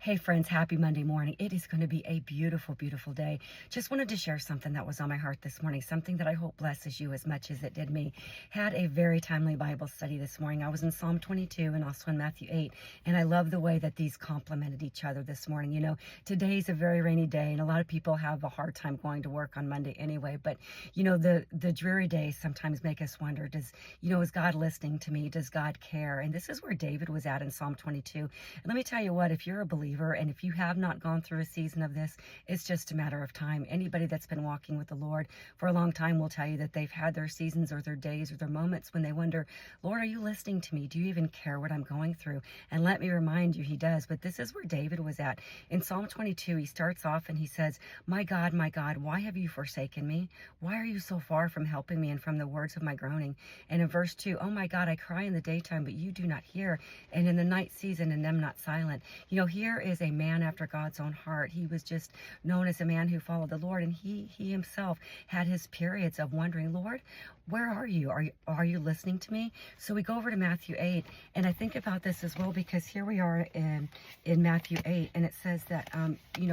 Hey friends, happy Monday morning. It is going to be a beautiful, beautiful day. Just wanted to share something that was on my heart this morning, something that I hope blesses you as much as it did me. Had a very timely Bible study this morning. I was in Psalm 22 and also in Matthew 8, and I love the way that these complemented each other this morning. You know, today's a very rainy day, and a lot of people have a hard time going to work on Monday anyway, but the dreary days sometimes make us wonder, is God listening to me? Does God care? And this is where David was at in Psalm 22. And let me tell you what, if you're a believer, and if you have not gone through a season of this, it's just a matter of time. Anybody that's been walking with the Lord for a long time will tell you that they've had their seasons or their days or their moments when they wonder, Lord, are you listening to me? Do you even care what I'm going through? And let me remind you, he does. But this is where David was at. In Psalm 22, he starts off and he says, my God, why have you forsaken me? Why are you so far from helping me and from the words of my groaning? And in verse 2, oh my God, I cry in the daytime, but you do not hear, and in the night season, and am not silent. Here is a man after God's own heart. He was just known as a man who followed the Lord, and he himself had his periods of wondering, Lord, where are you? Are you listening to me? So we go over to Matthew 8, and I think about this as well, because here we are in Matthew 8, and it says that,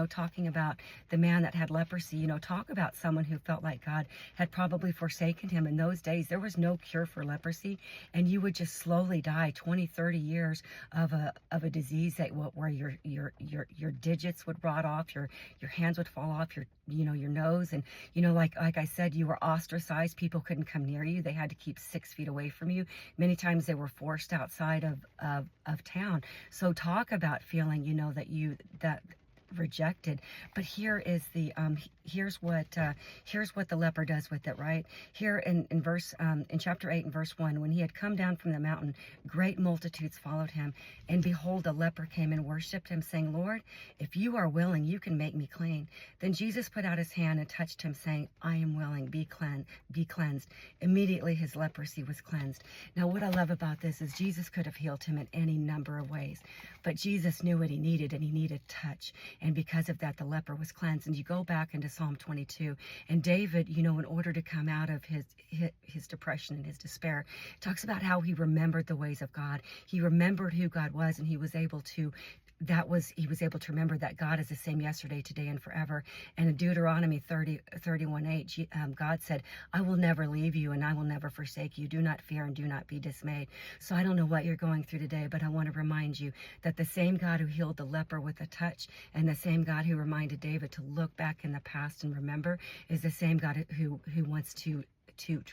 talking about the man that had leprosy, talk about someone who felt like God had probably forsaken him. In those days, there was no cure for leprosy, and you would just slowly die 20, 30 years of a disease where your digits would rot off, your hands would fall off, your nose, and like I said, you were ostracized. People couldn't come near you. They had to keep 6 feet away from you. Many times they were forced outside of town. So talk about feeling that rejected. But here is the here's what the leper does with it, right here in chapter 8 and verse 1. When he had come down from the mountain, great multitudes followed him, and behold, a leper came and worshipped him, saying, Lord, if you are willing, you can make me clean. Then Jesus put out his hand and touched him, saying, I am willing, be cleansed. Immediately his leprosy was cleansed. Now what I love about this is Jesus could have healed him in any number of ways, but Jesus knew what he needed, and he needed touch. And because of that, the leper was cleansed. And you go back into Psalm 22, and David, in order to come out of his depression and his despair, talks about how he remembered the ways of God. He remembered who God was, and he was able to remember that God is the same yesterday, today, and forever. And in Deuteronomy 31:8, God said, I will never leave you, and I will never forsake you. Do not fear and do not be dismayed. So I don't know what you're going through today, but I want to remind you that the same God who healed the leper with a touch, and the same God who reminded David to look back in the past and remember, is the same God who wants to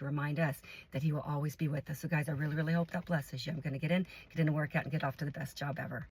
remind us that he will always be with us. So guys, I really, really hope that blesses you. I'm going to get in a workout and get off to the best job ever.